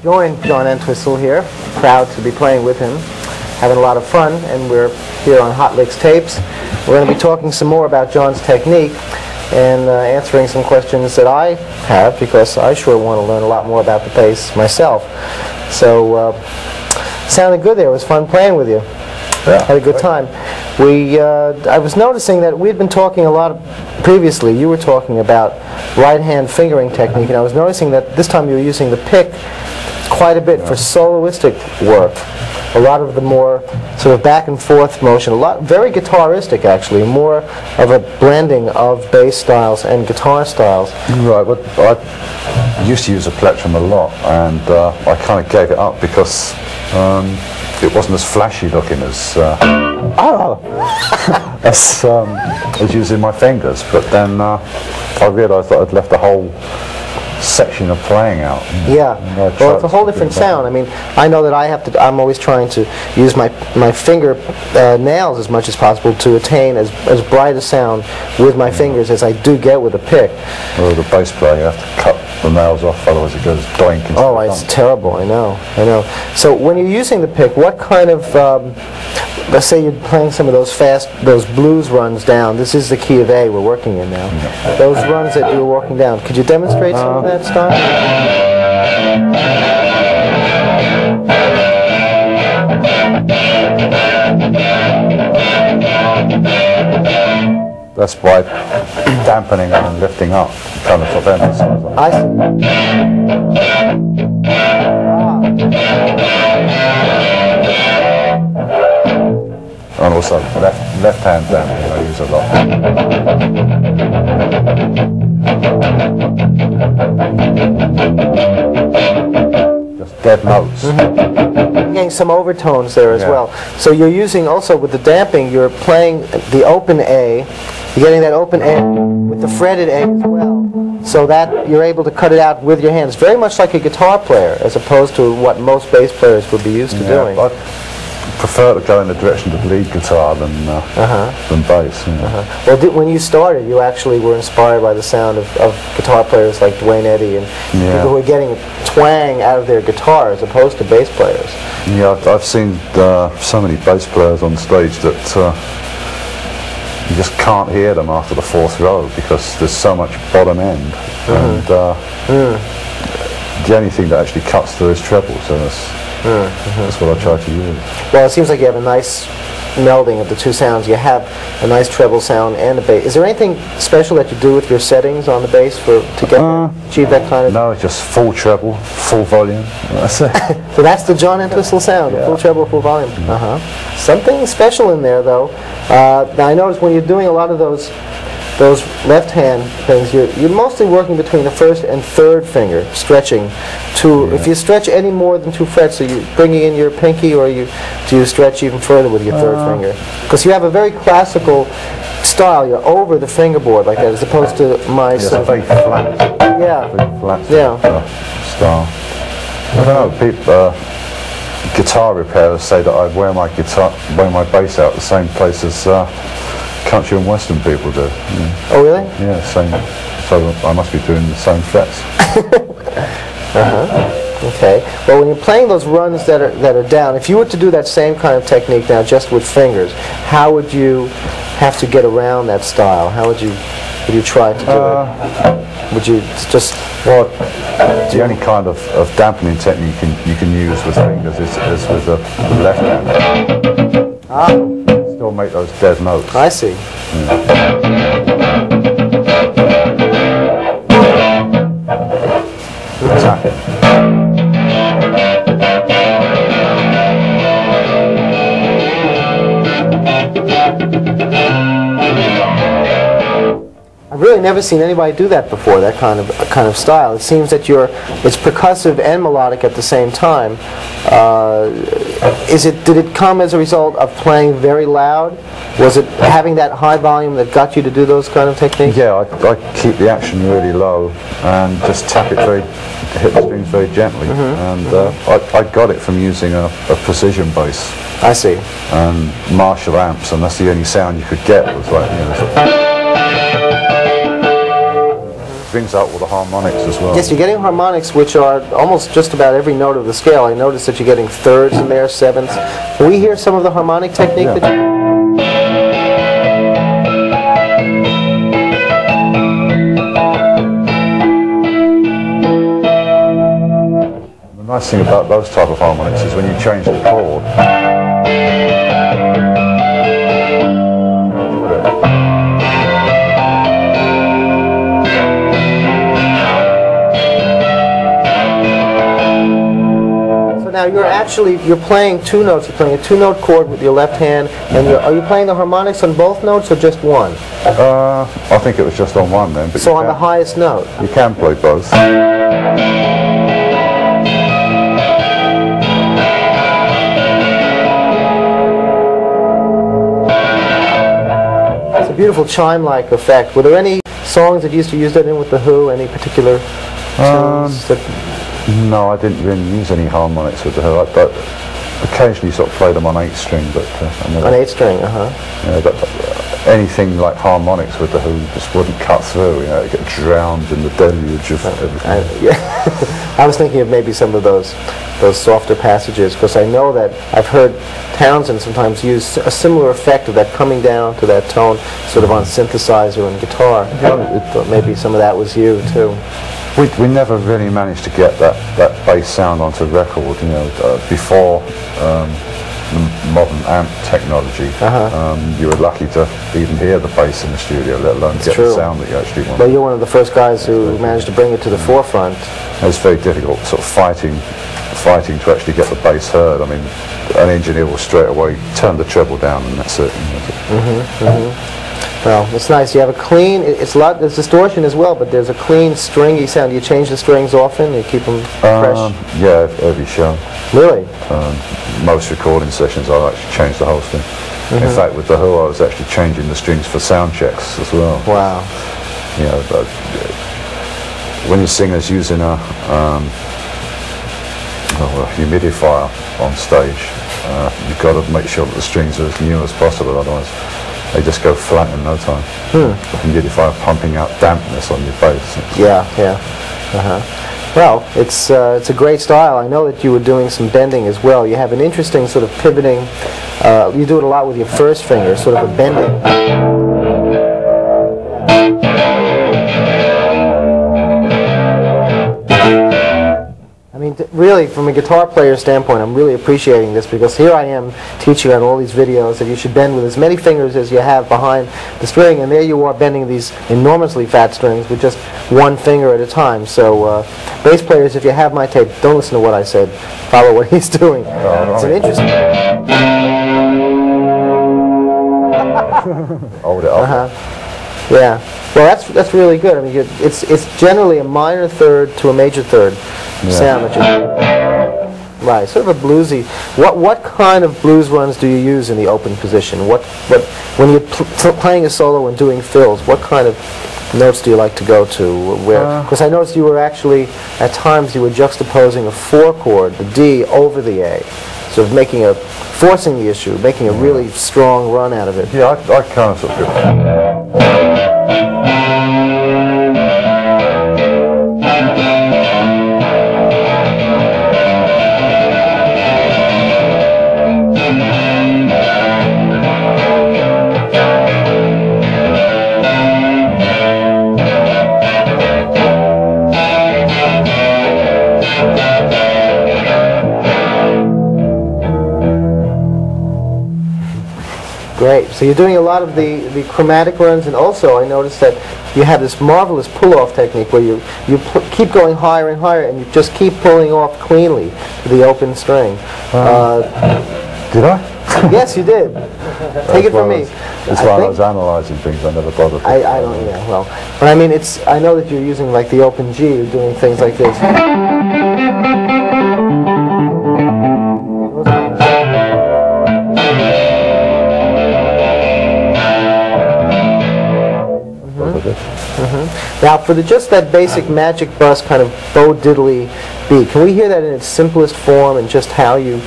Joined John Entwistle here, proud to be playing with him, having a lot of fun, and we're here on Hot Licks Tapes. We're going to be talking some more about John's technique and answering some questions that I have, because I sure want to learn a lot more about the bass myself. So, sounded good there. It was fun playing with you. Yeah, had a good time. I was noticing that we'd been talking a lot previously. You were talking about right-hand fingering technique, and I was noticing that this time you were using the pick quite a bit for soloistic work. A lot of the more sort of back and forth motion, very guitaristic actually, more of a blending of bass styles and guitar styles. Right, but I used to use a plectrum a lot, and I kind of gave it up because it wasn't as flashy looking as as using my fingers. But then I realised that I'd left the whole section of playing out. Yeah, well, it's a whole different sound. I mean, I know that I'm always trying to use my finger nails as much as possible to attain as bright a sound with my fingers as I do get with a pick. Well, the bass player, you have to cut the nails off, otherwise it goes doink. Oh, it's terrible, I know. So when you're using the pick, what kind of, let's say you're playing some of those blues runs down, this is the key of A we're working in now. Yeah. Those runs that you were working down, could you demonstrate some of that style? That's by dampening and lifting up, kind of prevent it. I see. And also left hand damping I use a lot. Just dead notes. You're getting some overtones there as well. So you're using also with the damping, you're playing the open A, you're getting that open A with the fretted A as well, so that you're able to cut it out with your hands, very much like a guitar player, as opposed to what most bass players would be used to doing. I prefer to go in the direction of lead guitar than bass. Well, when you started, you actually were inspired by the sound of guitar players like Duane Eddy and people who were getting twang out of their guitar as opposed to bass players. Yeah, I've seen so many bass players on stage that you just can't hear them after the fourth row because there's so much bottom end, and the only thing that actually cuts through is treble, so that's what I try to use. Well, it seems like you have a nice melding of the two sounds. You have a nice treble sound and a bass. Is there anything special that you do with your settings on the bass to achieve that kind of? No, it's just full treble, full volume. That's it. So that's the John Entwistle sound, full treble, full volume. Something special in there, though. Now I noticed when you're doing a lot of those left-hand things, you're mostly working between the first and third finger, stretching. If you stretch any more than 2 frets, are you bringing in your pinky, or do you stretch even further with your third finger? Because you have a very classical style. You're over the fingerboard like that, as opposed to my sort of very flat. Very flat. Style. I don't know. People, guitar repairers say that I wear my bass out the same place as country and western people do. Oh, really? Yeah, same. So I must be doing the same frets. Okay. Well, when you're playing those runs that are down, if you were to do that same kind of technique now, just with fingers, how would you have to get around that style? How would you try to do it? Would you just the only kind of dampening technique you can use with fingers is with the left hand. Still make those dead notes. I see. Attack it. I really really never seen anybody do that before. That kind of style. It seems that it's percussive and melodic at the same time. Did it come as a result of playing very loud? Was it having that high volume that got you to do those kind of techniques? Yeah, I keep the action really low and just hit the strings very gently. And I got it from using a precision bass. I see. And Marshall amps, and that's the only sound you could get. Was like, brings out all the harmonics as well. Yes, you're getting harmonics which are almost just about every note of the scale. I noticed that you're getting thirds in there, sevenths. Can we hear some of the harmonic technique that you... The nice thing about those type of harmonics is when you change the chord. Now you're playing two notes. You're playing a two-note chord with your left hand, and are you playing the harmonics on both notes or just one? I think it was just on one then. But so on the highest note. You can play both. It's a beautiful chime-like effect. Were there any songs that you used to use that in with the Who? Any particular tunes that... No, I didn't really use any harmonics with the Who. But occasionally sort of played them on 8-string, but on 8-string, but anything like harmonics with the Who just wouldn't cut through. It get drowned in the deluge of everything. I was thinking of maybe some of those softer passages, because I know that I've heard Townsend sometimes use a similar effect of that coming down to that tone, sort of on synthesizer and guitar. But maybe some of that was you too. We never really managed to get that bass sound onto record, before modern amp technology. You were lucky to even hear the bass in the studio, let alone get the sound that you actually wanted. Well, you're one of the first guys who managed to bring it to the forefront. It's very difficult, sort of fighting to actually get the bass heard. I mean, an engineer will straight away turn the treble down and that's it. Well, it's nice. You have a clean, there's distortion as well, but there's a clean, stringy sound. Do you change the strings often? You keep them fresh? Yeah, every show. Really? Most recording sessions I'll actually change the whole thing. In fact, with the Who I was actually changing the strings for sound checks as well. Wow. But when your singer's using a humidifier on stage, you've got to make sure that the strings are as new as possible, otherwise they just go flat in no time. The humidifier pumping out dampness on your bass. Yeah. Well, it's a great style. I know that you were doing some bending as well. You have an interesting sort of pivoting. You do it a lot with your first finger, sort of a bending. I mean, really, from a guitar player standpoint, I'm really appreciating this, because here I am teaching on all these videos that you should bend with as many fingers as you have behind the string, and there you are bending these enormously fat strings with just one finger at a time. So, bass players, if you have my tape, don't listen to what I said. Follow what he's doing. It's an interesting... Hold it up. Yeah. Well, that's really good. I mean, it's generally a minor third to a major third sound that you're... Right, sort of a bluesy. What kind of blues runs do you use in the open position? When you're playing a solo and doing fills, what kind of notes do you like to go to? Because I noticed you were actually, at times, you were juxtaposing a 4 chord, the D, over the A, sort of forcing the issue, making a really strong run out of it. Yeah, I kind of sort of... Great. So you're doing a lot of the chromatic runs, and also I noticed that you have this marvelous pull-off technique where you keep going higher and higher, and you just keep pulling off cleanly to the open string. Did I? Yes, you did. Take it from me. It's why I was analysing things. I never bothered. I don't. Yeah. Well, but I mean, it's. I know that you're using like the open G. You're doing things like this. Now, for just that basic magic bus kind of bo diddly beat, can we hear that in its simplest form and just how you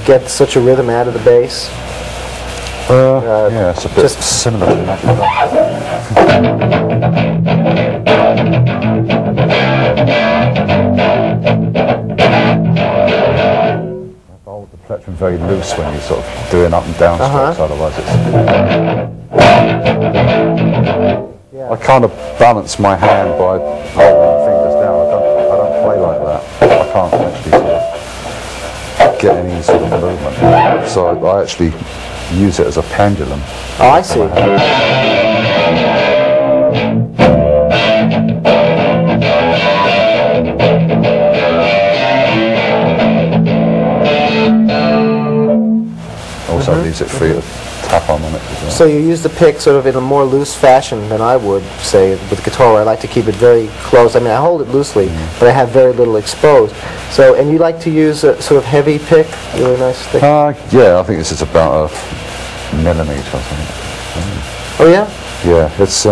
get such a rhythm out of the bass? Yeah, it's a bit similar to that. Hold the plectrum very loose when you're sort of doing up and down strokes, otherwise it's... I kind of balance my hand by holding the fingers down. I don't play like that. I can't actually sort of get any sort of movement. So I actually use it as a pendulum. Oh, I see. Also leaves it free to tap harmonics as well. So you use the pick sort of in a more loose fashion than I would, say, with guitar, where I like to keep it very close. I mean, I hold it loosely, but I have very little exposed. So, and you like to use a sort of heavy pick, really nice thick? Yeah, I think this is about a millimetre or something. Oh yeah? Yeah, it's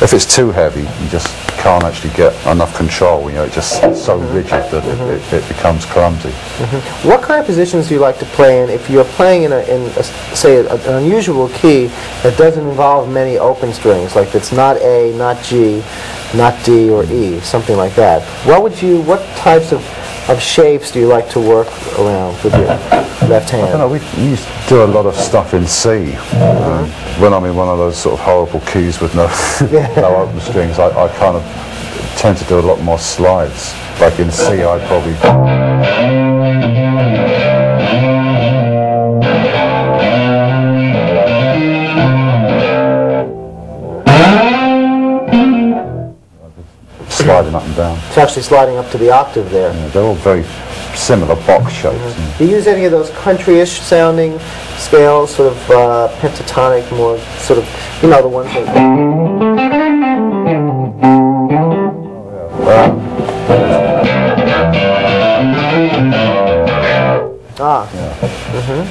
if it's too heavy, you just can't actually get enough control. You know, it's just so rigid that it becomes clumsy. What kind of positions do you like to play in if you're playing in say, an unusual key that doesn't involve many open strings, like it's not A, not G, not D or E, something like that? What types of shapes do you like to work around with your left hand? I don't know, we used to do a lot of stuff in C. When I'm in one of those sort of horrible keys with no open strings, I kind of tend to do a lot more slides. Like in C, I'd probably... sliding up and down. It's actually sliding up to the octave there. Yeah, they're all very similar box shapes. Do you use any of those country-ish sounding scales, sort of pentatonic, more sort of, you know, the ones that...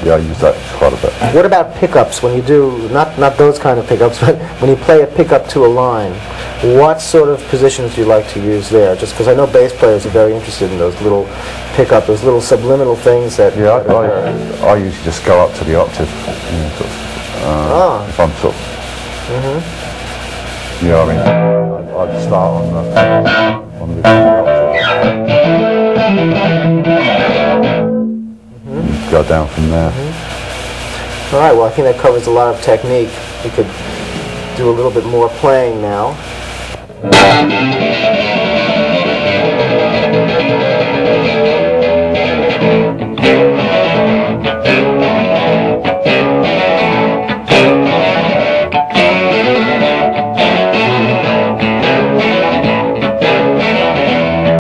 Yeah, I use that quite a bit. What about pickups when you do, not those kind of pickups, but when you play a pickup to a line? What sort of positions do you like to use there? Just because I know bass players are very interested in those little pickup, those little subliminal things that... Yeah, I usually just go up to the octave. You know, sort of, if I'm sort of... You know what I mean? I'd start on the octave. Go down from there. All right, well, I think that covers a lot of technique. We could do a little bit more playing now.